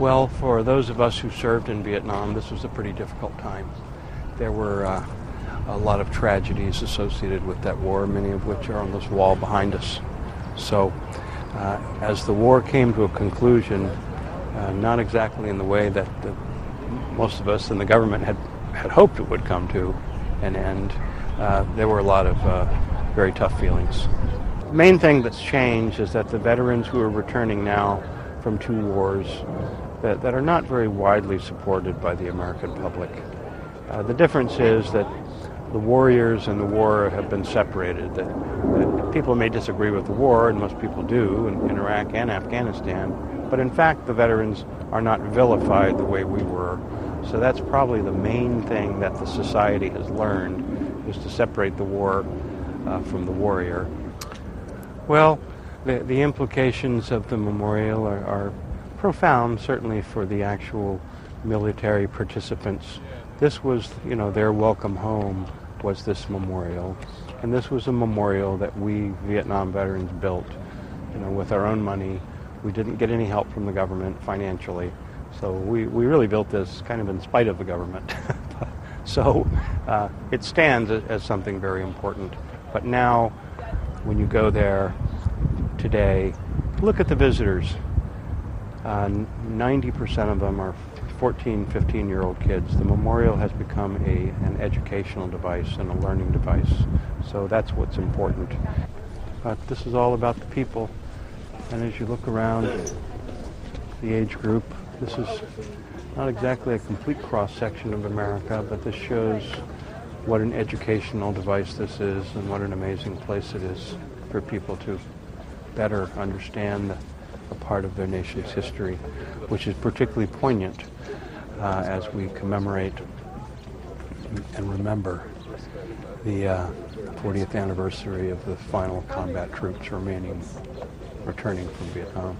Well, for those of us who served in Vietnam, this was a pretty difficult time. There were a lot of tragedies associated with that war, many of which are on this wall behind us. So, as the war came to a conclusion, not exactly in the way that most of us in the government had hoped it would come to an end, there were a lot of very tough feelings. The main thing that's changed is that the veterans who are returning now from two wars that are not very widely supported by the American public. The difference is that the warriors and the war have been separated. That people may disagree with the war, and most people do in Iraq and Afghanistan, but in fact the veterans are not vilified the way we were. So that's probably the main thing that the society has learned, is to separate the war from the warrior. Well, the implications of the memorial are profound, certainly for the actual military participants. This was, their welcome home was this memorial. And this was a memorial that we Vietnam veterans built, with our own money. We didn't get any help from the government financially. So we really built this kind of in spite of the government. So it stands as something very important. But now, when you go there today, look at the visitors. 90% of them are 14, 15-year-old kids. The memorial has become an educational device and a learning device. So that's what's important. But this is all about the people. And as you look around the age group, this is not exactly a complete cross-section of America, but this shows what an educational device this is and what an amazing place it is for people to better understand a part of their nation's history, which is particularly poignant as we commemorate and remember the 40th anniversary of the final combat troops returning from Vietnam.